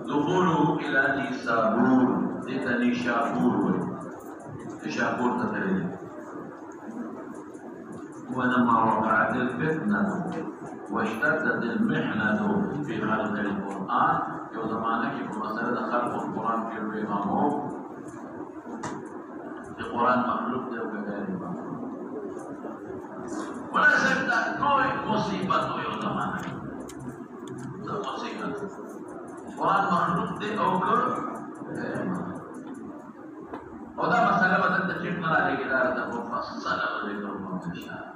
دخوله إلى نيسابور ديتا نيشابور نيشابور تتريد ولما وقعت الفتنة واشتدت المحنة في خلق القرآن يوم زمانك في مسألة خلق القرآن في الإمام القرآن مخلوق ده وكذلك ولا سبت كوي مصيبة يوم زمانك مصيبة القرآن مخلوق ده أو كر وده مسألة بدأت تشيخنا على كده مفصلة وذكر المنتشار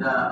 دا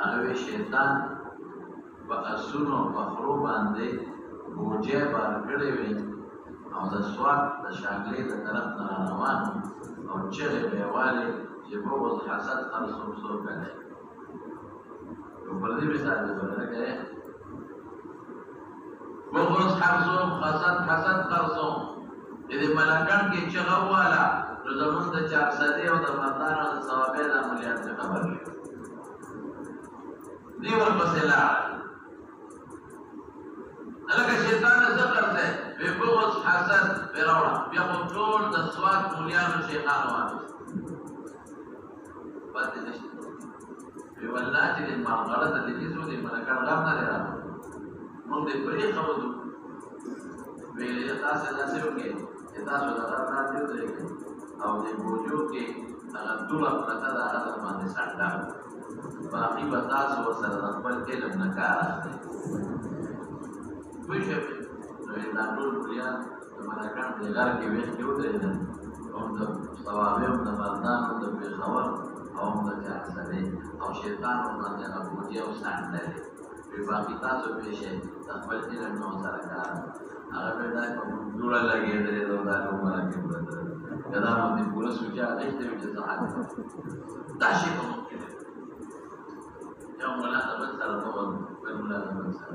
هغه شیطان په اسونو په خرو باندې بوجه باندې کړی وي او د سواد د شاګلې د طرف نه روان او چې به والي چې بغض حسد خرصو سو کړي په دې مثال دی ورته بغض حسد خرصو دې ملکان کې چغه والا نو زمون د 400 او د مردانو د ثوابه د عملیات خبر دی دیور بسلا الګ شیطان ذکر ته به بغض حسد پیراوړه بیا په ټول د سواد مولیانو شیطان وانه پاتې نشي په والله چې ما غلط دي چې زو دې ملکان غم نه لري مونږ دې پرې خبرو ویلې تاسو داسې وکړي تاسو دا راځي او دې بوجو کې هغه ټول پرته دا هغه باندې ساده باقي بتاس وسره د خپل علم نه کار اخلي وشه نو دا ټول بیا د ملکان د غار کې وښ کې ودرېدل او د ثوابه او د مردان او د پیغمبر او د جاسره او شیطان باندې ابو دی او ساندل په باقي تاسو به شي د خپل علم نو سره کار هغه به دا جوړه لګېدل دا نو ملکه بدل دا باندې پوره سوچا دښته چې صحابه دا شي کوم يوم لا تبصر طول بل لا تبصر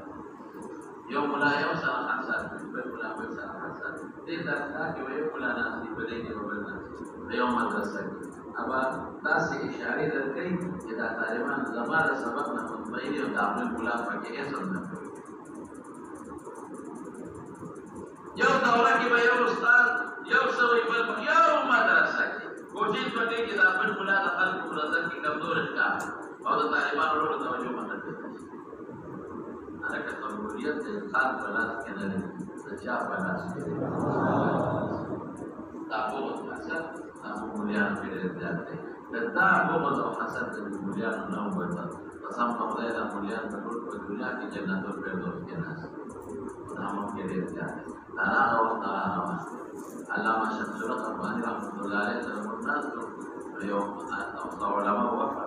يوم لا يوسع حسن بل لا يوسع حسن تقدر تاكي ويوم لا ناسي بديني وبل ناسي يوم مدرسة أبا تاسي إشاري دركي إذا تعلمان زمان سبقنا مطمئني ودعمل بلا فكي إيسر نفسه يوم دورة كي يوم أستاذ يوم سوي بل يوم مدرسة کوشش وکړئ چې دا خپل بلا د خلکو په نظر کې کمزور ښکار او د طالبانو ورو توجه مطلب دی هغه کمزوریت د انسان په لاس کې نه لري د چا په لاس کې دا بغض حسد دا مولیانو کې ډېر زیات دی دا بغض او حسد د مولیانو نه وبته قسم په خدای دا مولیان په ټول په دنیا کې جنت الفردوس کې ناست دا هم کې ډېر زیات دی دا هغه وخت روان علامه شمس رحمانی رحمت الله علیه سره مرتاز یو علماء وفر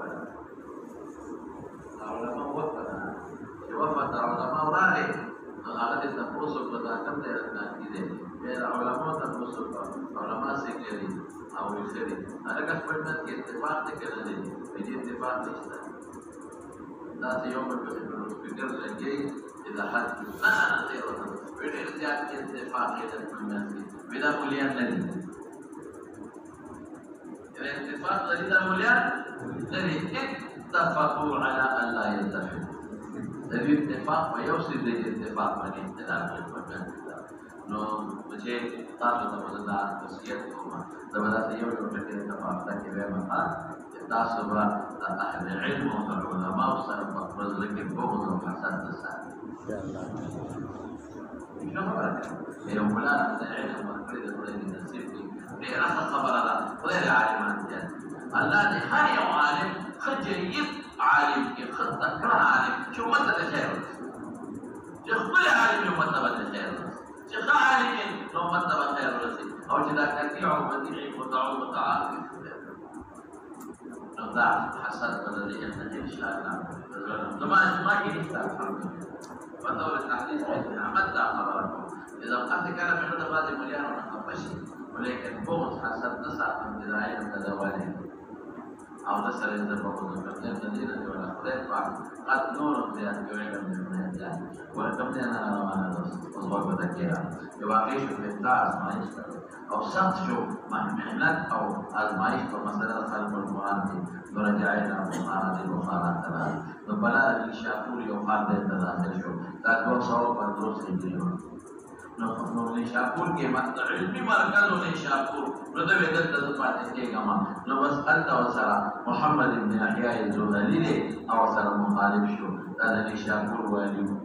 علماء سے کہہ رہی اور اسے حرکت پڑھنا کی اتفاق سے کہہ رہے مجھے اتفاق نہیں تھا ذات يوم الفكر لجي إذا حد أنا خيرا بالإرجاع اتفاق إلى الناس بلا مليان لدي الاتفاق لدي مليان لدي اتفقوا على أن لا يتفقوا لدي اتفاق ويوصل للاتفاق من اختلاف المكان نو مجھے تاسو ته مددار وصیت کوم دا ودا ته یو ټکی اتفاق ته کې به ما تاسو به اهل علم او علماء سره په فضل کې بغض او حسد تسال ان شاء الله یو مولانا د علم او فرید خدای دې نصیب کړي ډېر خبره ده خدای عالمان دي الله دې هر یو عالم خجیب عالم کې خطه کړه عالم چې امت ته خیر چې خپل عالم امت ته خیر چې عالم نو امت ته خیر ورسي او چې دا کثیر او بدیع متعال متعال نوضع حسد بدل ان شاء الله ما کې نشته فدور التحديث عملت خبركم اذا قد كان من هذا بعض مليان ونقفشي ولكن بغض حسد نسعى من بدايه تداوله او نسال اذا بغض كثير الذين ولا خلق قد نور زياد يعلم من الله ولكم انا وانا اصبر بذكيرا يواقيش في التاس ما يشتغل او سخت شو محنت او ازمائش پر مسئلہ خلق القرآن کی درجائنا مخارات المخارات تلا تو بلا شاکور یو خال دے تناظر شو تاکو سو پر درست انجلیو نو شاکور کے مطلب علمی مرکز ہونے شاکور ردو ویدت تدو پاتے کے گما نو بس قلت و سرا محمد ابن احیاء الزغلی دے او سرا مخالف شو تدنی شاکور والیو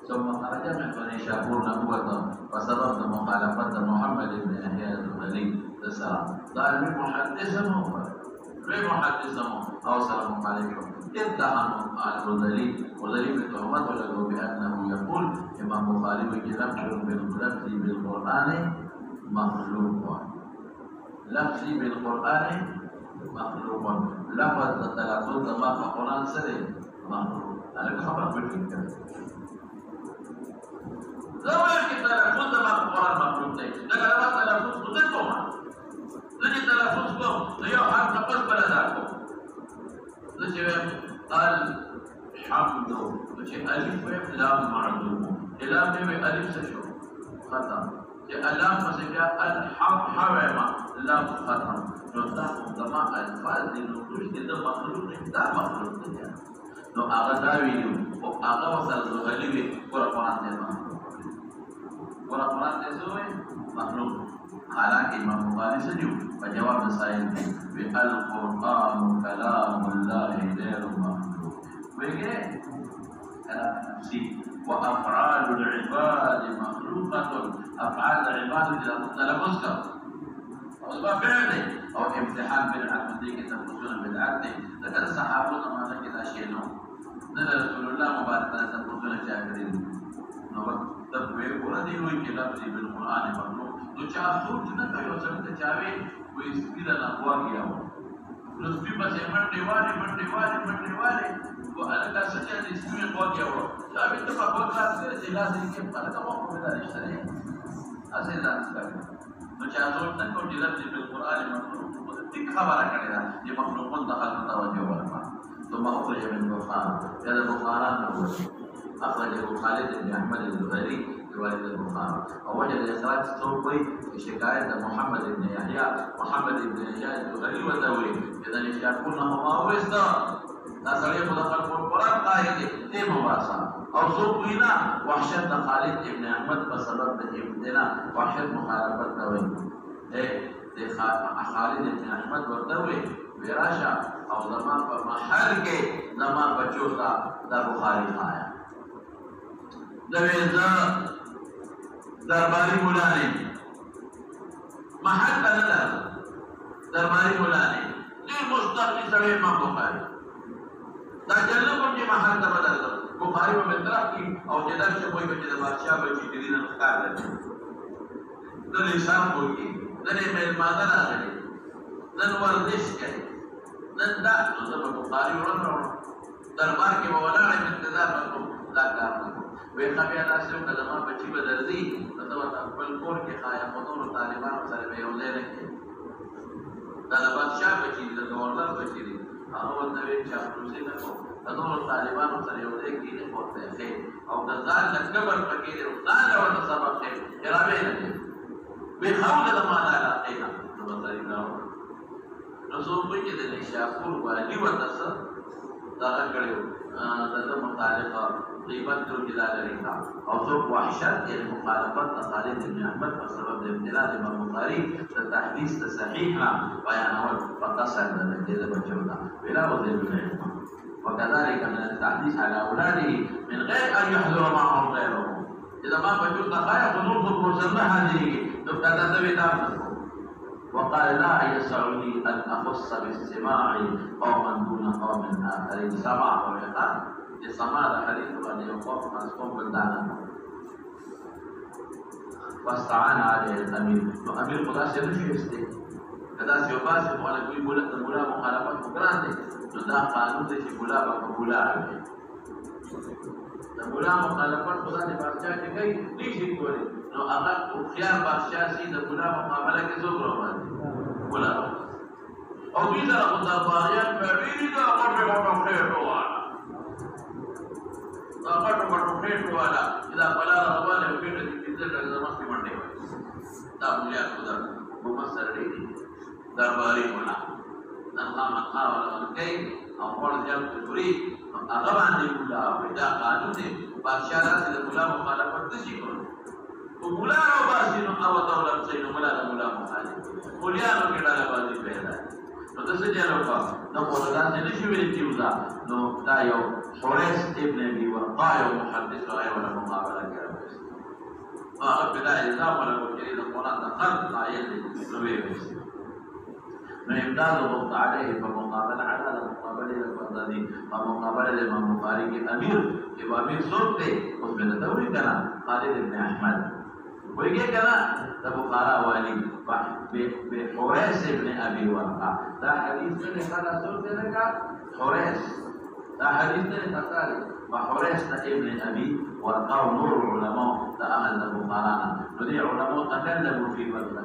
ثم خرج من بني شاكور نبوة وسبب مخالفة محمد بن يحيى الزغلي للسلام قال بمحدثهم أوصل مخالفه اتهموا الغزالي بتهمته له بأنه يقول إمام بخاري لفظي بالقرآن مخلوق لفظي بالقرآن مخلوق لفظ تلفظ ما في القرآن سري مخلوق أنا خبر بالفكرة زمان کی تلفظ ما في القرآن مخلوق نہیں لیکن اگر تلفظ خود کو لكن تلفظ کو یو حرف پس بلدا کو لکه الحمد لکه الف و لام معلوم لام میں الف سے شروع ختم کہ لام سے کیا الحم حوما لام ختم جو دا الفاظ دي نو دې د مخلوق دا مخلوق دي نو هغه دا ویلو او هغه وصل زغلی وی قرآن دې قرآن دې زوی مخلوق حالانکہ امام بخاری سے جو جواب سائل تھے القرآن کلام اللہ غیر مخلوق ویگے نفسی وافعال العباد مخلوقة افعال العباد تلفظ کا اس بات فعل ہے اور امتحان بالعدل دے کے تفضل بالعدل لکن صحابہ زمانہ کے داشینوں نبی رسول اللہ مبارک نے تفضل کیا کریں نو تب وہ پورا دی ہوئی کہ لفظ بالقرآن مخلوق تو چاہ سوچ نہ کہو سکتے چاہے کوئی سپیدہ نہ ہوا گیا ہو رسپی بس منڈے والے وہ الگا سچا جس میں ہوا گیا ہو چاہے تو بہت خاص کرے جلا سے کہ الگا وہ پیدا رشتہ ہے ایسے ذات کر تو چاہ سوچ نہ کہو کہ لفظ بالقرآن مخلوق تو دکھا والا کرے گا یہ مخلوقوں دخل توجہ والا تو مخرج من بخار یا بخارا نہ ہو اخرجه خالد بن احمد الزهري روايه البخاري ووجد اخراج الصوفي في شكايه محمد بن يحيى الزهري وتوي اذا يشاكونه ما هو استا نصري مدخل القران قائد دي مباسا او صوفينا وحشت خالد بن احمد بسبب ابتنا وحشت مخالفت توي خالد بن احمد وتوي وراشا او زمان پر محل کے زمان بچو کا دا بخاری کھایا دویزا درباری مولانے محل بلدہ درباری مولانے دیر مستقلی سوئے امام بخاری دا جلنکم جی محل دا بدل بخاری و مطرح کی او جدر سے کوئی بچے دا بادشاہ بچی کرین انخار لگے دل حساب ہوگی دل میلمادن آگلے دل وردش کرے دل دا بخاری ورن دربار کے مولانے انتظار بکو لا کار بکو وی خبیا داسې وکړه زما بچي به درځي نو ته ورته خپل کور کې خایقونو طالبانو سره به یو ځای نه کړې دا د بادشاه بچي دي د ګورنر بچي دي هغه ورته ویل چاپلوسي نه کوم د نورو طالبانو سره یو ځای کښېنې ورته یې ښې او د ځان نه کبر پکې دی ځان له ورته سبق ښې جرابې نه دی وی خاوله د ما د علاقې نه نو مطلب راوړه نو څوک وایي چې د نیشاپور والي ورته څه دغه کړی و د ده متعلقه غیبت کې دا لري او څوک وحشت یعنې مخالفت د خالد بن احمد په سبب د ابتلا د امام بخاري د تحدیث د صحیح نه بیانول په قصر د دې د بچو ده ولا وزیر العلم وكذلك من التحديث على اولاده من غير ان يحضر معهم غيرهم اذا ما بچو تخايا حضور خود مسلمه حاضري نو کدا دوی دا وقال لا يسعني ان اخص باستماع قوما دون قوم اخرين سماع ويقال سماع الحديث وان يقوم مسكون بلدانا واستعان عليه الامير وامير خدا سے نشي استه کدا سیو باس مولا کوئی مولا مخالفت وکړان دي نو دا قانون دی چې مولا به مولا راوي د مولا مخالفت خدا دې بادشاہ کې کوي نشي کولی نو هغه خيار بادشاہ سي د مولا مقابله کې څوک روان دي مولا او دې سره خدا باریان په دې دا هغه په خیر وواله هغه په خیر وواله دا بلا روانه په دې کې د زمانه کې منډه دا مولا خدا کومه سره دی درباري مولا نظام قاول الكي او قول جل الفري هغه باندې مولا دا قانون دی بادشاہ راځي د مولا مخالفت نشي کولی او مولا او باسي نو او دولت سي نو مولا د مولا مخالف مولیانو کې ډاله باندې پیدا نو د څه جلو کا نو مولا د نشي ویل کیږي نو دا یو حورس ابن ابي ورقا یو محدث راي ولا مقابله کوي هغه بلا الزام ولا وکړي د قران د خلق قائل دي نو ویل من امداد وضغط عليه فمقابل على مقابل الفضلي ومقابل الامام بخاري کے امیر جب امیر سنتے اس میں تدوری کرنا خالد بن احمد کوئی یہ کہنا بخارا والی بحوریس ابن ابي ورقا دا حدیث میں خلا سنتے لگا حوریس دا حدیث میں خطالي وحوریس ابن ابي ورقا ونور العلماء دا اهل بخارانا ودي علماء تكلموا في بلده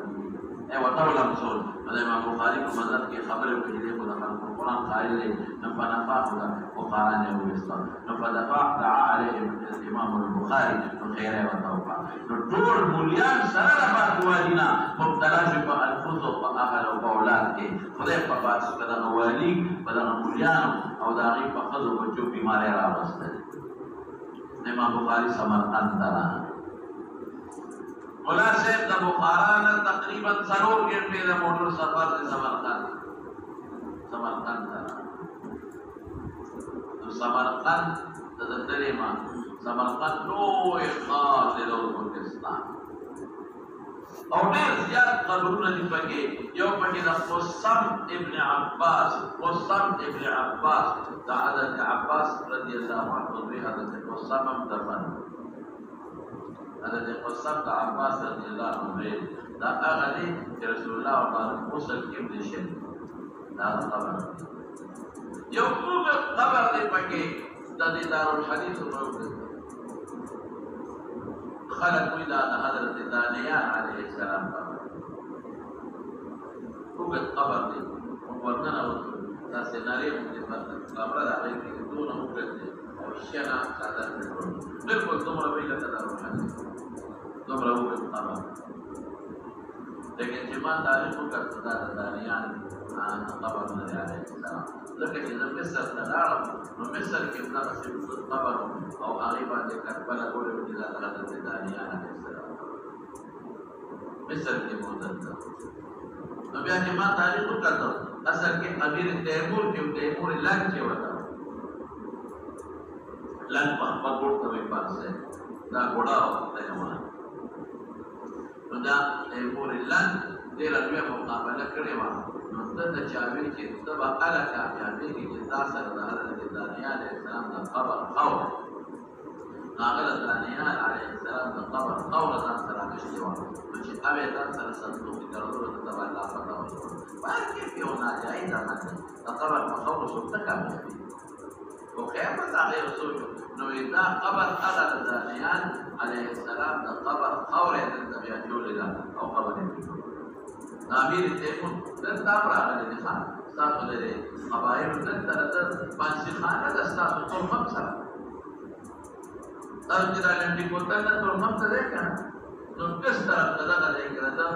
وطول مسؤول الامام بخاري کو مذهب کی خبر کو دے کو دخل قرآن قائل ہے نفنفا بخاري نے وسط نفدفع دعا عليه الامام البخاري خير وتوفى دور مليان سره فاتوالنا مبتلا في الفوز واهل اولاد کے خدای په پاس کده والی بدن مليان او داغي په خذ او جو بیماری را وسته امام بخاري سمرقند درا مولا صاحب د بخارا تقریبا 3 گھنٹے د موټر سفر د سمرقند د دلېما سمرقند نو ښار د ترکستان او ډېر زیات قبرونه دي پکې یو پکې د قسم ابن عباس د حضرت عباس رضی الله عنه دوی حضرت قسم دفن حضرت قسم د عباس رضی الله عنه دا هغه دی چې رسول الله باندې غسل کې بشي دا خبر یو کوم خبر دی پکې د دې دارالحدیث په خلق وی دا حضرت دانیان علیه السلام کوم خبر دی ورننه دا سيناريو د خبره ده چې دونه وکړي او شنه ساده بالکل دومره ویل ته دارالحدیث دومره وکړه خبر لیکن چې ما تاریخ وکړ دا دانیان خبر نه دی علیه السلام لکه چې د مصر ته لاړم نو مصر کې دا خبر او هغه باندې کربلا ګورې چې دا حضرت دانیان علیه السلام مصر کې موجود ده نو بیا چې ما تاریخ وکړ اصل کې امیر تیمور لنګ کې وتا لنګ په خپل ورته وي پاسه دا ګوډا وته نه نو دا تیمور لنګ ډېر لوی مقابله کړې و نو د چاوي چې تبع اله کامیابی کې چې تاسو د حضرت دانیال علیه السلام د قبر خور هغه دانیال علیه السلام د قبر خور ځان سره نشي و چې اوبه ځان سره صندوق کې ضرورت تبع الله پتا و باندې کې یو ناجایز عمل د قبر خور شو ته کامیابی او بس هغه یو څوک نو دا قبر هغه د دانیال علیه السلام د قبر خاورې دلته بیا جوړې ده او قبر یې جوړ امیر تیمور دلته راغلی دی ښه ستاسو د قبایلو دلته د پانسیخانه ده ستاسو ترمم سره تاسو چې دا لنډي کوتل نه ترمم ته دی که نه نو کس طرف ته دغه دی که نه ده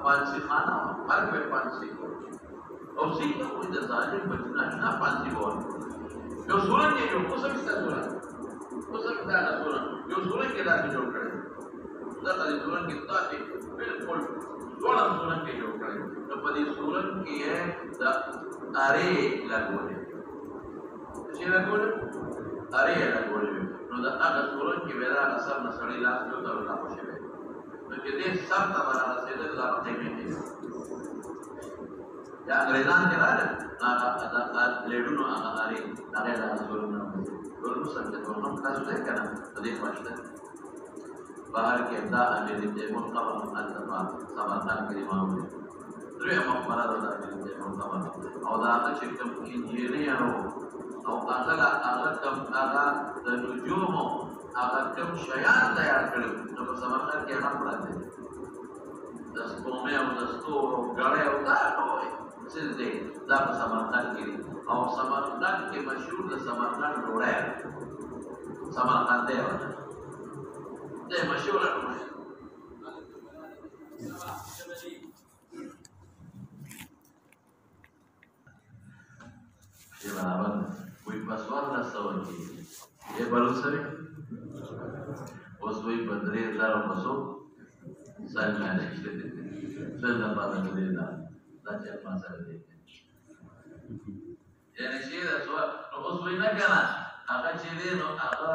پانسیخانه وه هر کوی پانسي او سیک ته وایي د ظالم بچو ناشنا پانسي به ورکړي یو سورنګ یې جوړ اوس هم شته سورنګ اوس هم شته هغه سورنګ یو سورنګ یې داسې جوړ کړی دغه د سورنګ یې داسې بلکل ځوړند سورنګ یې جوړ کړی نو په دې سورنګ کې یې د ارې لګولې څه یې لګولې ارې یې لګولې وې نو د هغه سورنګ کې بیا د هغه سر نه سړی لاس کېوت او راخوشې وې نو چې دې سر ته به رارسېدل دا به خیمې کې یا انګریزان چې راغلل هغه لیډونو هغه ارې هغه یې دغه سورنګ نه ټول سر چې تورنم تاسو دی که نه په دې خوښ ده بهر کې دا امیر تیمور قبر هلته په سمرقند کې امام دی درېیمه مقبره ده د امیر تیمور قبر او د هغه چې کوم انجینیر و او هغه کوم هغه د نجومو هغه کوم شیان تیار کړي نو په سمرقند کې هم پراته دي د سپومې او د ستورو ګړۍ او دا ټول څه دی دا په سمرقند کې دي او سمرقند کې مشهور د سمرقند ډوډۍ سمرقندۍ وه ده مشهوره ډوډۍ چې برابر وایي په 1400 کې یې بلو سره اوس وایي په 3000 په څو سال باندې چې څه نه پاتې دی دا چې ما سره دی یعنی چې دا څو نو اوس وایي نه کنه هغه چې دی نو هغه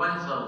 500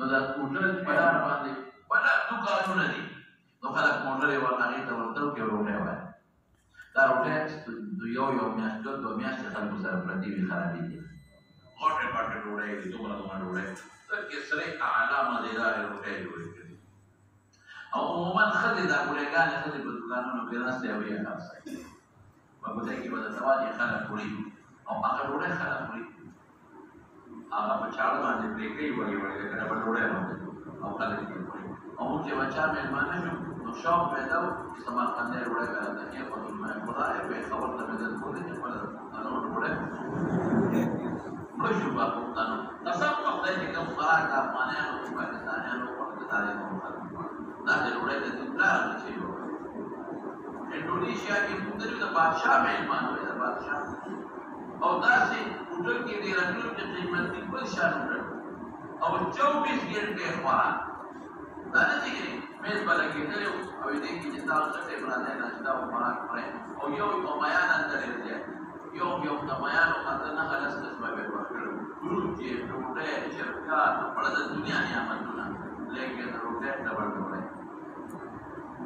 نو دا موټر په لار باندې بله دوکانونه دي نو خلک موټر یې هغې ته ورته وکړي روټۍ وایي دا روټۍ یو میاشت دوه میاشتې خلکو سره پرتې وي خرابېږي غټې غټې ډوډۍ دي دومره ډوډۍ سترګې سرې اعلی مزېدارې روټۍ جوړې کړي او عموما ښځې دا ګوډېګانې ښځې په دوکانونو کې ناستې او یې خرڅوي په کوڅه کې به درته واجې خلک وړي او هغه ډوډۍ خلک وړي هغه په چاړه باندې پرې کوي وړې وړې لکه ډبل ډوډۍ باندې او خلک یې خوري او موږ چې بچا مېلمانه شو نو شوق پیدا و چې سمرقندۍ ډوډۍ به راته کېښودل نو خدایه به یې خبر ته مې در بولې چې خپله پښتنو ډوډۍ مړه شو به پښتنو قسم په خدای چې کوم خوراک د افغانیانو په پاکستانیانو خوړل د تاریخ مخالف دا د ډوډۍ د دې پلار چې و انډونیشیا کې موږ د بادشاه مېلمانه وې د بادشاه او داسې هوټل کې د راتلونکو کې قیمتي بل شان وکړ او 24 ګنټې خوراک دا نه چې میز به لګېدلی او دې کې چې تاسو څه ټیم راځئ ناشته او خوراک خورئ او یو میان هلته ډېر زیات یو د میانو هلته 9 قسمه به یې ورکړل وروجې ډوډۍ چرګان خواړه د دنیا نعمتونه لیکن روټۍ ډبل ډوډۍ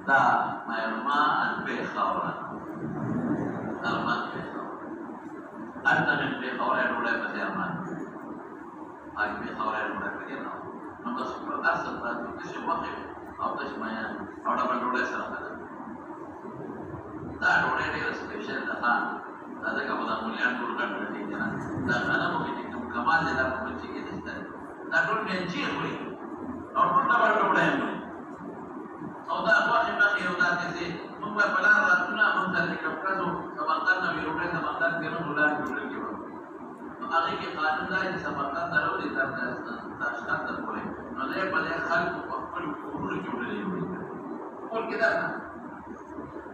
دا مېرمان پرې خاوره ارمان پرې أنت من في خوارج ولا في أمان هاي في خوارج ولا في أمان من تصور أصل بعد تشوف وقت أو تشمعين أو دبل ولا سرقة ده ولا ده سبيشال ده هذا كمان مليان دور كان بيجينا ده أنا ممكن كمان ده ممكن شيء ده ده دور بيجي هوي أو دبل ولا هوي أو ده واحد بقي أو ده كذي ثم بلان راتنا من ذلك كفرزو سمرقند ويروح سمرقند كانوا دولار يقولون كيف هغه کې قانون دی چې سمرقند راوړي تاشکند ته پورې نو دی په دې خلکو په خپل کورونو کې وړلې وي کور کې دا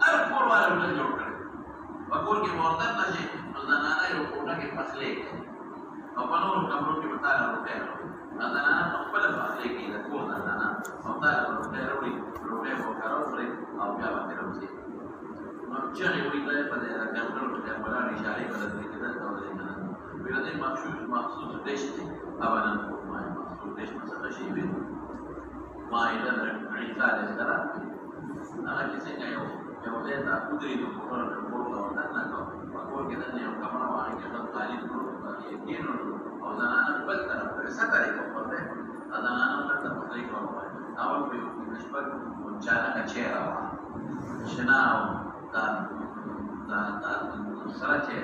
هر کور والا ولې جوړ کړي په کور کې مرتب نشي نو زنانه یو کوټه کې پخلی کوي او په نورو کمرو کې به تاله روټۍ راوړي زنانه په خپله پخلی کوي د کور زنانه او تاله به روټۍ راوړي روټۍ به وکړه وخوري او بیا به ترې راوځي نو چغې وایي دی په دې کمرو کې ولاړ اشارې به درته کېدل ته ودرېږي ولدي مخصوص ليش أولا ما مخصوص ليش مثلا شيء بين ما إذا عيسى عليه السلام أنا كيسين يوم ده أدري دكتور الكبار وأنا أقول كده إن يوم كمان واحد كده تعليم يمكن أو زمان بلتنا رسالة يكون ده أنا بلتنا بطريق أول بيشبه وجانا كشيرا شناو دا سره چه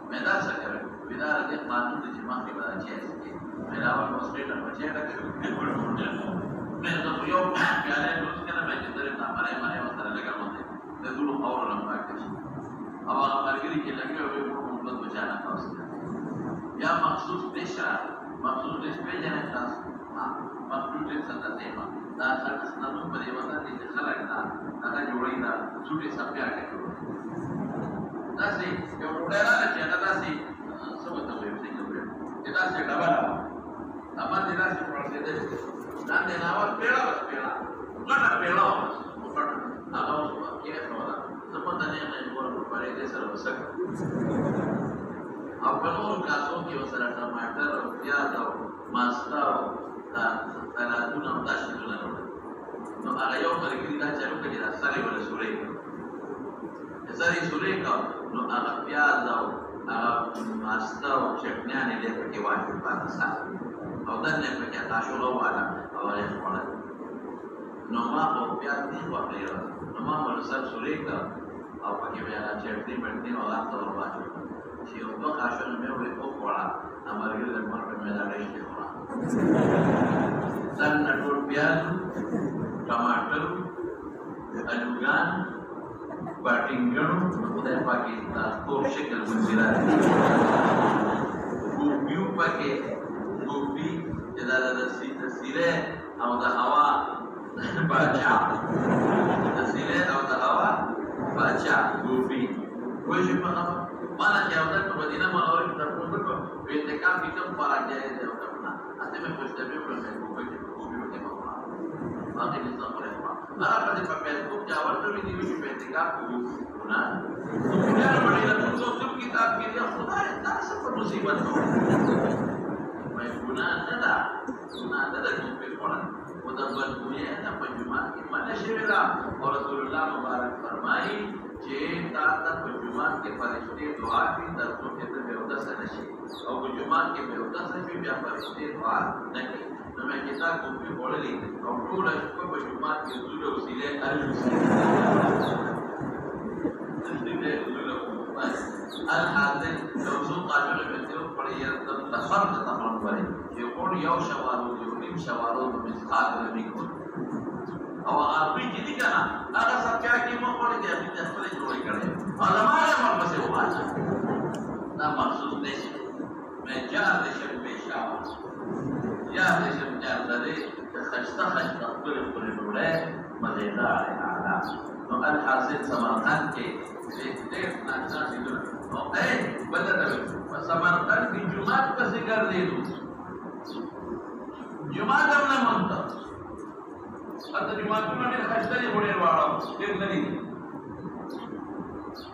مې دا څه کوي بنا دې قانون د جماعت په بل چي اسکي مې دا ول مسلې نه بچي دا کوي مې دا یو پیاله روز کنه مې چې درې تامره مې وسره لګاوم د ټول اور نه پاتې او هغه مرګري کې لګي او په موږ بچانا تاسو یا مخصوص دشرا مخصوص دش په جنه تاسو مخصوص دې څه ته دا څنګه نو په دې وخت کې خلک دا هغه جوړی دا څوټي سپیا کوي داسې یو ډېر راځي دا داسې څه ته وایي چې داسې ډبل اما دې داسې پروسه ده دا نه ناو پیړا غټه پیړا هغه کې راوړل زموږ د نه ورو پرې دې سره وسک او په نورو کاسو کې وسره ټماټر او پیاز او ماستا او دا سلادونه او داسې ډول نو هغه یو مرګري دا چلو کې دا ساري ولا سورې ساري سورې کا نو هغه پیاز او هغه ماستا او چټنیانه دې پکې واچو پاتې ساتي او دا نه پکې تاسو راواله او یې خپل نو ما په پیاز نه وکړی نو ما ورسره سورې کا او پکې بیا چټنی باندې او هغه ته واچو چې یو دوه قاشونه مې وې او وړا امرګل د مور په میدان کې وړا څنګه ټول پیاز ټماټر الوګان باټینګړو خدای پاکي تاسو شکل منځره ګوبیو پکې ګوبي چې دا د سیره او د هوا باچا د سیره او د هوا باچا ګوبي وایي په هغه مانا چې اول په مدینه منوره کې تر ټولو په اعتکاف کې کوم فرق دی او کنه اته مې خوشته په ګوبي کې باقي نظام پرې انا په دې په فیسبوک کې اول ته ویډیو چې په اعتکاف کوو نه بیا په دې له څو کتاب کې دی خدای تاسو په مصیبت نو مې ګناه نه ده په قرآن او د بلګونی ته په جمعه کې منه شوی دا او رسول الله مبارک فرمایي چې تا ته په جمعه کې فرشتي دعا کوي ترڅو چې ته به ودسه نشي او په جمعه کې به ودسه شي بیا فرشتي دعا نه کوي نو مې کتاب کوپی وړلې او ټول شپه په جمعه کې زوړ وسیله الحاضر لو څو قابل به پړې د فرد تمام وره یو یو شوالو یو نیم شوالو د مسقال لري او هغه چې دي کنه هغه سچا کې مو پړې دي چې خپل جوړې کړي علماء یې ورپسې وایي دا مخصوص دي مې جار دې چې بشاو یا دې چې جار دې خشته خپل جوړې مزیدار اعلی نو الحاصل سمرقند کې ډېر ناڅا دي او بدل سمرقند کې جمعه پسې ګرځېدو جمعه هم نه مونږ اته جمعه په باندې خشته دي وړي واړو ډېر لري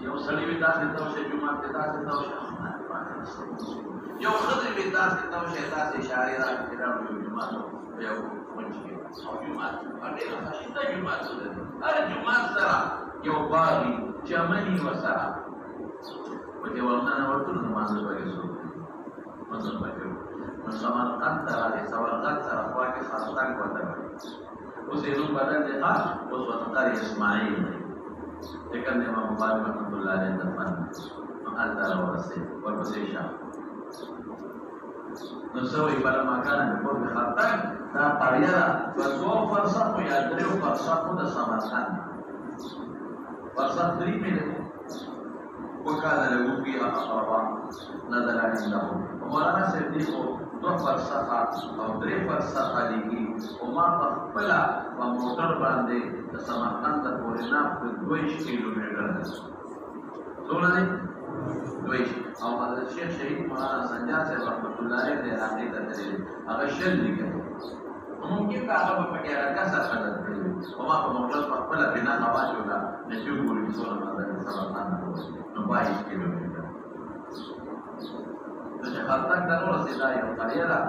یو سړی وي تاسو ته چې جمعه ته تاسو ته یو خدای وي تاسو ته چې تاسو اشاره راکړي دا جمعه یو مونږ او جمعه باندې خشته جمعه ده هر جمعه سره یو باغی چمنی وسره په دې ورننه ورته نماز وایي مطلب وایي نو سمرقند ته راځي سمرقند سره خوا کې خاصتاً کوته اوس یې نوم بدل دی ښه اوس وطنقار اسماعیل دی ځکه د امام بخاري رحمت الله علیه دفن نو هلته راورسېد ورپسې شاه نو څه وایي فلما کان بقرب خاطن دا قریه ده په څو فرسخو یا دریو فرسخو د سمرقند فرسخ 3 میله وكان له فيها أقرباء نزل عندهم ومولانا صديق 2 فرسخ او 3 فرسخ لګي او ما په خپل په موټر باندې د سمرقند پورې نه په 2 کیلومتر ده څومره دی 2 او حضرت شیخ شهید مولانا سنجار صاحب رحمت الله علیه د عقیدې تدریس هغه شل لیکل ممکن دا هغه په کې راکا سره حضرت او ما په موټر په خپل بنا هوا جوړه نه جو ګورې څومره باندې سمرقند نو 22 کیلومتر چې خلطک ته ورسېدا یو قریه ده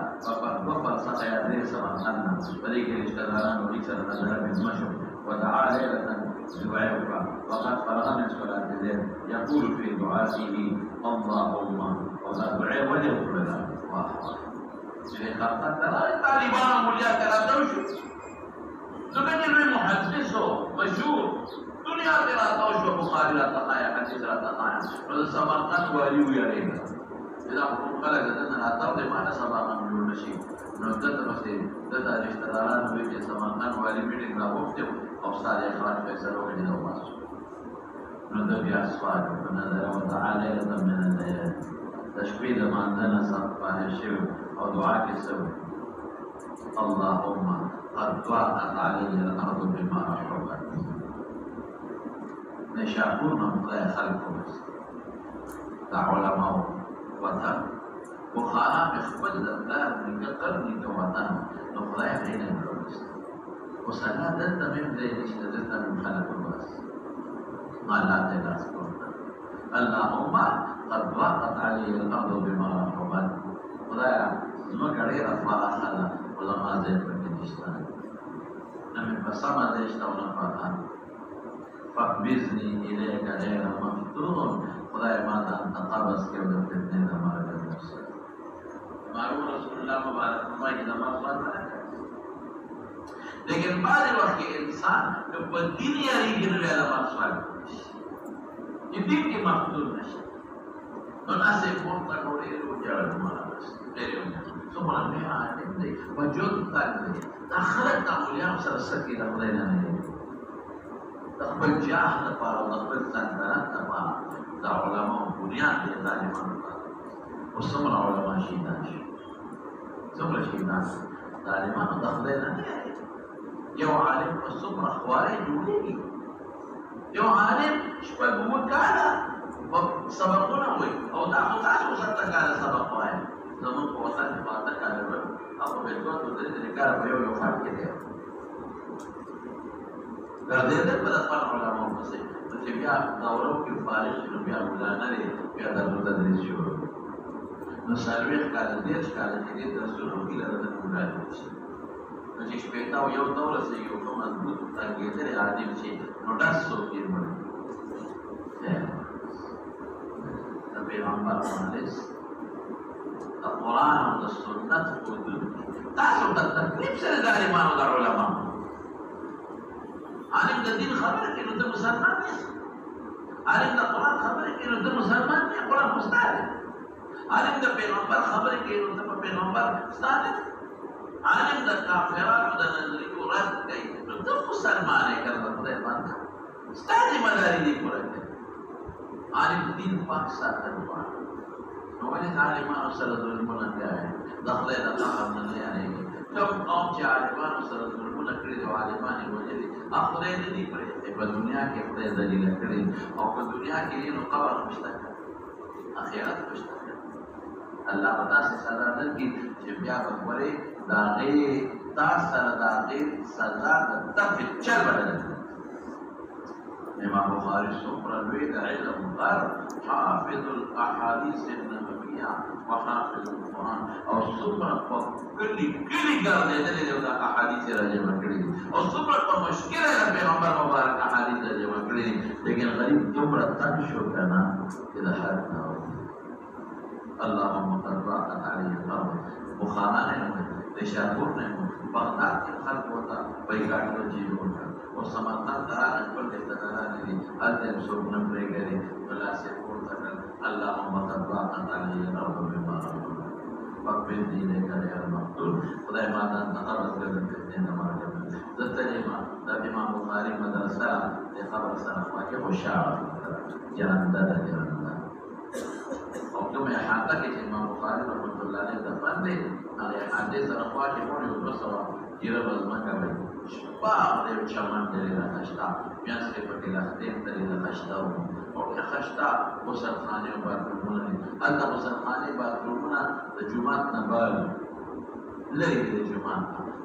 په 2 فرسخه یا 3 سمندر نه په دې کې رشته داران وړي سره نظر مېلمه شو ودعا ليلة دعاء وقد فرغ من صلاة الليل يقول في دعائه اللهم وذا دعاء وجه كلنا چې خلطک ته طالبان مولیا کراته شو زمانه لوی محدث او مشهور دنیا کې راته شو بخاری راته آیا حدیث راته آیا نو سمرقند والی ویریږي دا کوم خلک دنه راته د معنا سبا هم جوړ نشي نو دته پسې دته رشتہ داران وی چې سمرقند والی میټینګ راوخته او ساده اخراج فیصله وکړي نو واسه نو د بیا سوال په نظر او تعالی من الليل تشبيه د ماندنه صف باندې شو او دعا کې سو اللهم قد ضاقت علي الارض بما رحبت نشاپورنا خدای خلقو دا علماء وطن بخارا په خپل دفتر کې قرني ته وطن نو خدای دې نه ورسته وسنا دلته مې دې چې دلته من خلق بس الله دې لاس کوته اللهم قد ضاقت علي الارض بما رحبت خدای نو ګړې رفاعه خلا علماء دې په کې نشته نو په سما دې شتونه پاتان فقبضني إليك غير مفتون خدای ما ته تقبض کې د فتنې د مرګ نفس معلوم رسول الله مبارک فرمایي دا ما سوال نه لیکن بعض وخت انسان په دین یې نه ویل ما سوال چې دین کې مفتون نشي نو ناسې کوم تا ډوړې روجاړه ما ډېر څومره نه عالم دی وجود تعالی دا خلک د مولیا سره سکه د خدای نه نه خپل جاه لپاره او خپل سلطنت لپاره دا علماء بنیاد دي ظالمانو لپاره او څومره علما شهیدان شي څومره شهیدان ظالمانو د خدای نه یو عالم په څومره خوارې جوړېږي یو عالم شپږ اووه کاله سبقونه وایي او دا خو تاسو 70 کاله سبق وایي زموږ په وطن کې 12 کاله وایي او په بېلګو درې کاله په یو فرق کې دی ګرځېدل په خپل علماء پسې چې بیا دورو کې فارغ شو بیا مولا نه لري بیا د تدریس شروع نو څلوېښت کاله 10 کاله چې دې درسونه کې لرل مولا شي نو چې شپېته او یو دوره سي یو کوم مضبوط تاګېدل عادي شي نو تاسو کې مړ د پیغمبر حدیث د قرآن او د سنت حدود تاسو د تکلیف سره ظالمانو د علماء عالم د دین خبره کوي نو ته مسلمان یې عالم د قرآن خبره کوي نو ته مسلمان یې قرآن استاد عالم د پیغمبر خبره کوي نو ته په پیغمبر استاد عالم د کافرانو د نظریو رد کوي نو ته مسلمان یې کړه خدای باندې استاد مداري دی پوره کوي عالم دین پاک ساتل غواړي نو ولې عالمانو سره ظلمونه کوي د خدای د قهر نه یعنی کوم قوم چې عالمانو سره ظلمونه کړي دي عالمان یې وجلي خدای دې دې کړی په دنیا کې خدای ذلیل کړی او په دنیا کې نو قبر مشته اخرت مشته الله پتا سي سزا درکړي چې بیا به ورې دا غي تاسو سره دا غي سزا د دفع چل بدل امام بخاری څومره لوی د علم غر حافظ الاحاديث النبويه وحافظ القران او څومره په کلی ګرځېدلې دي دا احاديث راجمع کړي او څومره په مشکله د پیغمبر مبارک احاديث راجمع کړي لیکن غریب دومره تنگ شو کنه چې د حد نه اللهم قد ضاقت عليه الارض بخارا نه نشاپور نه بغداد کې خلک وتا بیکاټ وځي او سمرقند درانه خپل استدلال دي الته څوک نه پرېږدي ولا سي ورته اللهم قد ضاقت عليه الارض بما رحبت فقبل دینك يا المقتول خدای ما ته تقبل کړه دې نه مارګه زته ما د امام بخاری مدرسه د خبر سره واقع او شاعر جننده جننده او کومه حالت کې امام بخاری رحمۃ اللہ علیہ دفن دي هغه حدیث سره واقع مونږ یو څه جیره بزما کوي شپه دې چمن دې راځتا بیا څه پکې لاستې دې راځتا او خشتا مسلمانې او باتونه الله مسلمانې باتونه د جمعه نه بل لري د جمعه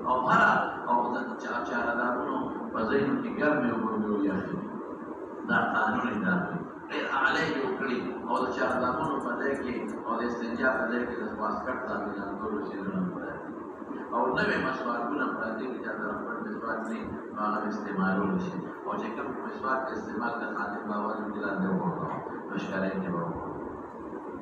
او هر او د چا دارونو په ځینو کې ګرمي او ګرمي یاخي دا قانون یې دا ډېر اعلی یې وکړي او د چهاردامونو په ځای کې او د استنجا په ځای کې د واسکټ تابعدارولو څیزونه پراته او نوې مسواکونه پراته دي چې هغه خپل مسواک نه هغه استعمالول شي او چې کوم مسواک استعمال د خادم بابا د لاندې وکړو مشکلې نه وو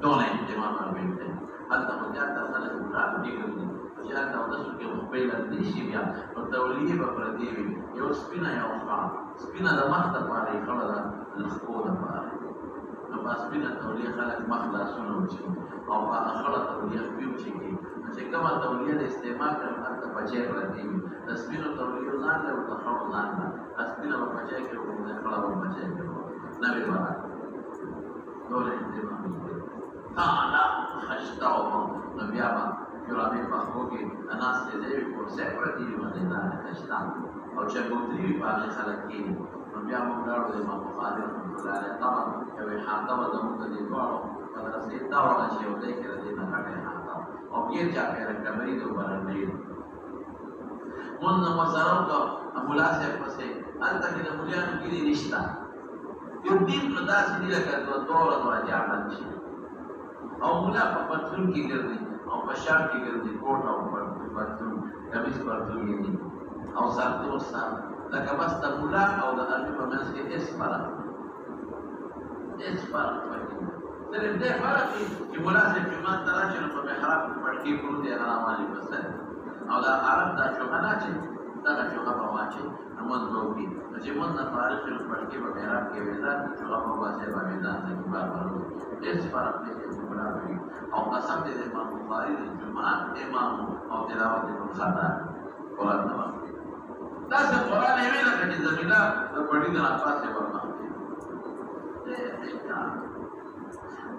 دونه اهتمام ورکړي هلته مو ځان خلک راځي دي چې هلته ودسو کې په لاندې شي بیا او تولیه به پراته وي یو سپینه یو ښه سپینه د مخ لپاره یې خړه ده د خپو لپاره نو په سپینه تولیه خلک مخ لاسونه وچي او په هغه خړه تولیه خپې وچي کړي چې کومه تولیه د استعمال کړم هلته پچی پراته وي د سپینو تولیو ځان دی او د خړو ځان دی سپینه به پچی کړي او د خړه به پچی کړي نوې بارا ټول اهتمام وکړي تعالی خشته او نو بیا به جرابې په خپو کې د ناستې ځای وي کرسۍ پرتې وي مزېدار خشته او چرګوتري وي په هغې خلک کښېني نو بیا موږ لاړو د امام بخاري رحمتالله علیه طبعا یو احاطه وه زموږ د دې دواړو مدرسې دوړه چې یو ځای کې د دې نه غټه احاطه وه او ګیر چاپېره کمرې د برنډې مونځ مو سره وکړو ملا صاحب پسې هلته کې د ملیانو ګیرې نشته یو دین نو داسې دي لکه دوه جاړن شي او ملا په پتلون کې ګرځي او په شام کې ګرځي کوټ او پتلون کمیس پتلون یې دي او ساتو سات لکه بس د ملا او د علي په منځ کې هېڅ فرق پکې صرف دې فرق دی چې ملا صاحب جومات ته راشي نو په محراب کې پټکي پروت دی هغه روانې بس او دا عرب دا چوغه نه اچوي دغه چوغه به واچوي نو مونځ به وکړي نو چې مونځ نه فارغ شي نو پټکي به محراب کې ویزار کړي چوغه به وباسي به میدان ته کې بار بار هېڅ فرق نه دی او قسم دې د امام بخاري د جماعت امام او تلاوت یې کوم خطا قرآن نه واخلي داسې قرآن یې ویل لکه چې زمینه د پړي د ناپاسې ورمخکې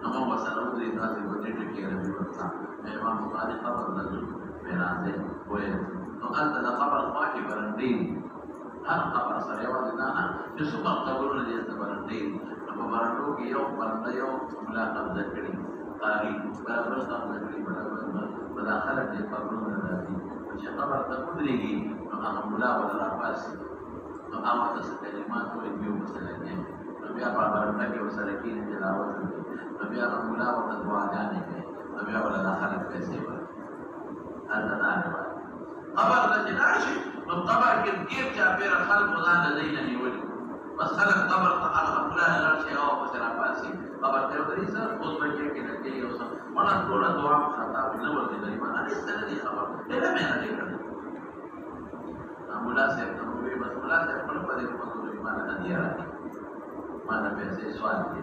نو موږ ورسره ودرېد داسې ګوتې ټکې ربي ورته امام بخاري قبر ته ځو مېراث ویل نو هلته د قبر خوا کې برنډې دي هر قبر سره یوازې دا نه چې څومره قبرونه دي هلته برنډې دي نو په برنډو کې یو برنډه یو ملا قبضه کړي قاری برابر قبضه کړي په داخله کې قبرونه راځي چې قبر ته ودرېږي نو هغه ملا ولا راپاسي نو هغه څه کلمات وایي یو مسله کې نو بیا په برنډه کې ورسره کېني تلاوت وکړي نو بیا هغه ملا ورته دعاګانې کوي نو بیا ولا داخله پیسې ورکړي هلته دا روایت قبر ته چې لاړ شي نو قبر کې ډېر چاپېره خلکو ځان له ځای نه نیولي بس خلک قبر ته هغه ملا نه لاړ شي او پسې راپاسي قبر ته ودرېږي سر اوس به کې نه کوي او څه مړه ټوله دعا خطا وي نه ورتېدلې ما نه هېڅ نه دي خبر ډېره مې نه دی کړې ملا صاحب ته مو وویل بس ملا صاحب خپل په دې مزدوري ما نه هدیه راکړي ما نه پیسې سوال کړي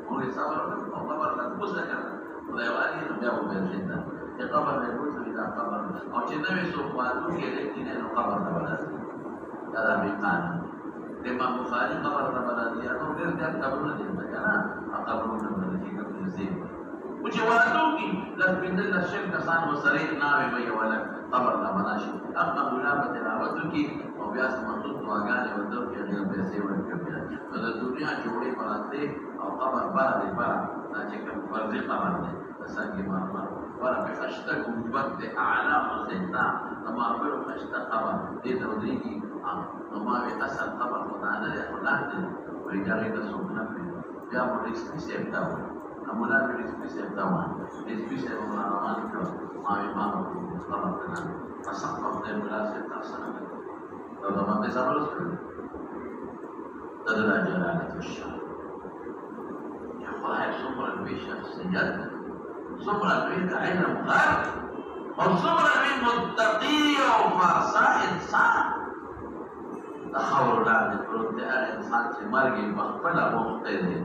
موږ یې صبر وکړو او قبر ته کوزه کړه خدای والي نو بیا مو پیسې ته چې قبر نه بوځي دا قبر او چې نوې څوک معلوم کې دی نو قبر ته ورځي دا د امریکان د امام بخاري قبر ته ورځي نو ډېر زیات قبرونه دي کنه قبرونه باندې کوم زیب او چې ورته کې لږ پنځه لږ شل کسان وسره ناوې وي ولا قبر لا بناشي اما مولا په تلاوت کې او بیا سمون دعاګانې ورته کې هغه پیسې ورکړي نو د دنیا جوړې پراته او قبر باندې دا چې کوم ورته قبر دی څنګه معلومات ورته خشته ګوبت د اعلی حسینا اما په خشته قبر دې درودريږي نو ما به اصل قبر خدای نه دی خدای دې ورګاري د سونه بیا مو رسمي سیمتا و امولا به رسمي سیمتا و رسمي سیمتا روان کړو ما امام په قبر کې اصل قبر مولا سیمتا سره نو دا ما به زابل سره دا د جلالت الشان یا خدای څومره به شخصیت څومره به علم غرب او څومره به متقی او فاسع انسان د خاور لاندې پروت دی هغه انسان چې مرګ یې په خپله غوښتی دی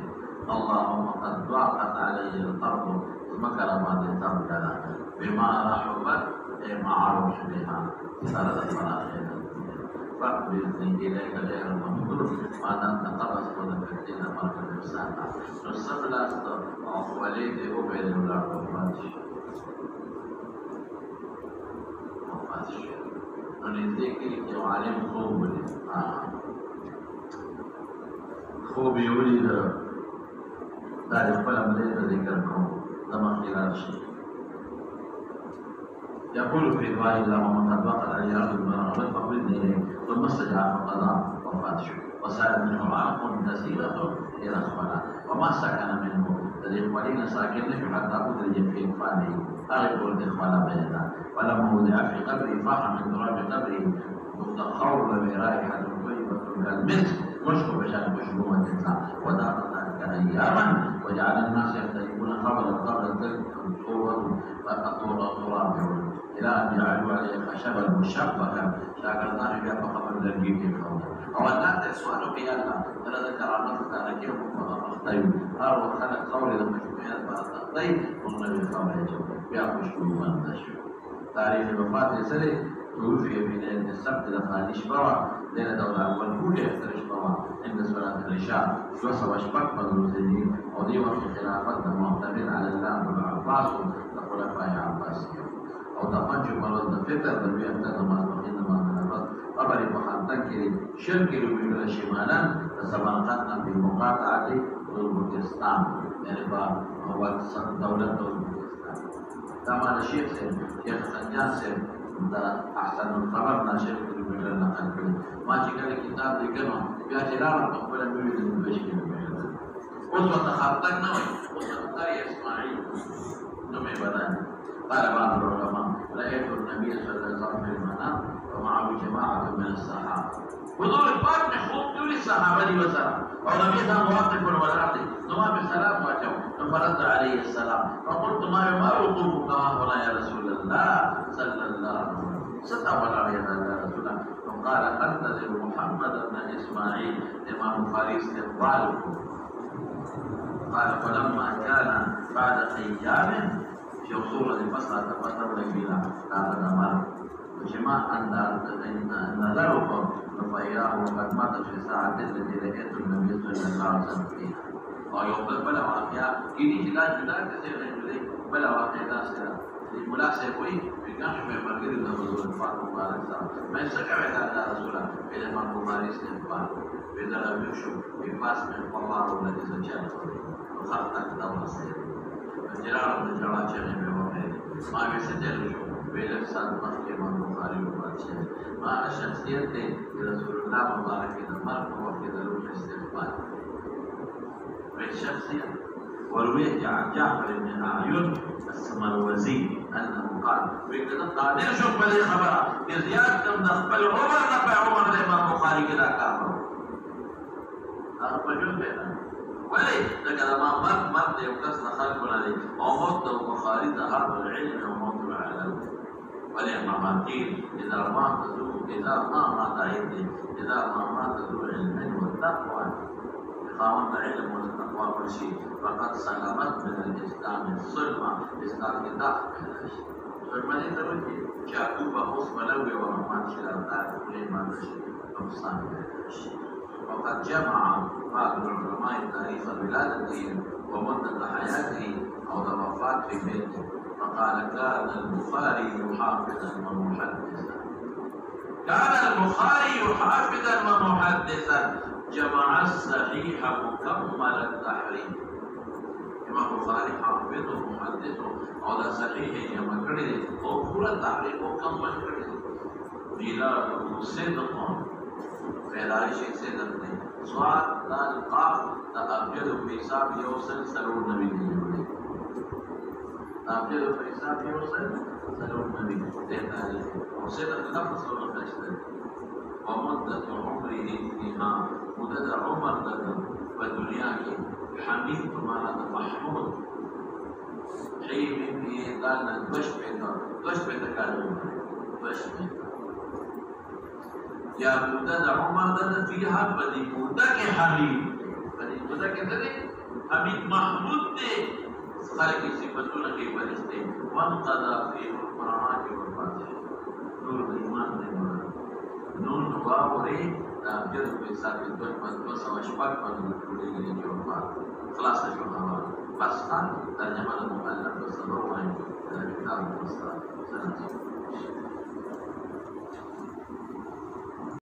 اللهم قد ضاقت علی الارض ځمکه راباندې تنګ کړه بما رحبت ای معروف بها سره د پراخېدل فاقبضني الیک غیر ممدود ما دمت قبضت وذکرتین مرکز الساعه نو سملاست او خولې دې وبېدې ولاړ وفات شي نو نږدې کلي کې یو عالم خوب ولید خوب یې ولید دا د خپل عملې ته ذکر کوم د مخکې راشي يقول في دعاء اللهم قد وقع علي الارض بما رحمت فاقبضني اليك ثم استجاب فقضى وفات شو وصار منه عرق كثيرة إلى الصلاة وما سكن منه الإخوانين ساكنين حتى أدرج في إخوانه أغلب الإخوان بيننا ولما وضع في قبره فاح من تراب قبره متخور برائحة طيبة كالمسك مشك بشان مشبومة الإنسان ودارت ذلك أياما وجعل الناس يختلفون قبل تلك الصورة التراب إلى أن جعلوا عليه خشبا مشبكا شاكرتان بها فقبل ذلك في الخوض أو أن تسؤال بيانا فلا ذكر عن نفسك أنا كيف أخطيب هذا خلق قولي لما شبهت بعد تخطيب والنبي قول يجب بها مشبوما نشو تاريخ الوفاة سنة توفي في ليلة السبت لما نشبوا ليلة دولة والكل يخترش بوا عند صلاة العشاء وصل أشبك مدرسين ودي وقت خلافة معتمد على الله بن عباس وخلفاء عباسية أو تفجر مرض الفتر بالبيئة تنمى المقيمة من الرد قبل محمد شرك من شمالا فسبقتنا في مقاطعة أوزبكستان يعني هو دولة أوزبكستان طبعا الشيخ شيخ سنجان سيد أحسن الخبر ناشر من النقل ما جاء الكتاب ذكره بأجرار قبل مولد المبشر أسوة خطتنا أسوة إسماعيل نمي بدان قال بعض العلماء رأيت النبي صلى الله عليه وسلم في المنام ومعه جماعة من الصحابة وذول الباب محفوظ دول الصحابة دي وسلام ونبي صلى واقف والأرض نما بالسلام واجب فرد عليه السلام فقلت ما وقوفك هنا يا رسول الله صلى الله عليه وسلم ستقبل عليه يا رسول الله وقال انتظر محمد بن اسماعيل امام بخاري استقباله قال فلما كان بعد ايام في صورة فصل تفتر لكيلا هذا الأمر وجماع أن نظره فإياه وقد مات في ساعة التي لقيت النبي صلى الله عليه وسلم فيها ويقول بلا واقعا كيني جدا جدا كثير من بلا واقعا سيرا الملاسة قوي بكانش من مرقر النبي الفاتح عليه السلام ما يسكع إذا رسول الله إذا ما بماري استنفار إذا لم يشوف بفاس من قمار الذي سجل وخلقت دولة سيرا جرار من جرار شيخ بوحيد ما بيسجل شو بيلف ساد مخي من بخاري وباتشي ما الشخصية رسول الله مبارك المرء وفي ذلك استغفار الشخصية وروي عن جعفر بن أعين السمروزي أنه قال ويقول قادر شوف بلي خبره بزيادة من أقبل عمر نفع عمر الإمام بخاري كذا كافر هذا مجنون بينا ولي لكن ما مرد يوكسنا خلق عليه وموت البخاري ذهب العلم وموت العلم ولي ما قيل إذا ما مات عيدي إذا ما مات ذو العلم والتقوى إقامة العلم والتقوى كل شيء فقد سلمت من الإسلام الظلمة إسلام كتاب ظلمة يتوجه شاكوبة خصم لوي ورحمن شلال كل ما تشي نقصان وقد جمع بعض العلماء تاريخ ولادته ومدة حياته أو توفاة في بيته فقال كان البخاري محافظا ومحدثا كان البخاري حافظا ومحدثا جمع الصحيح مكمل التحريم امام البخاري حافظ ومحدث او دا صحيح جمع کړی او پورا تحریم مکمل کړی میلاده صدق پیدائش صدق دی سواد دا القاف دا ابجد په حساب یو سلسله نبی دی ابجد په حساب یو سلسله نبی دی او صدق لفظ او نشته ومدة عمره فيها مدد عمر لدى ودنيا کی حمید تمہارا محمود حين في قالنا دوش بيتا قالوا دوش بيتا يا مدد عمر لدى فيها بدي مدد حمید بدي مدد كده حمید محمود دے خالق صفتوں کے فرشتے وانقضى فيه القرآن والفاتحة نور الإيمان دے نون واوري ابجد په حساب د 200 شپږ باندې ټولې دي جوړه خلاص شو بس ترجمه د مؤلف سره وایي د کتاب مستند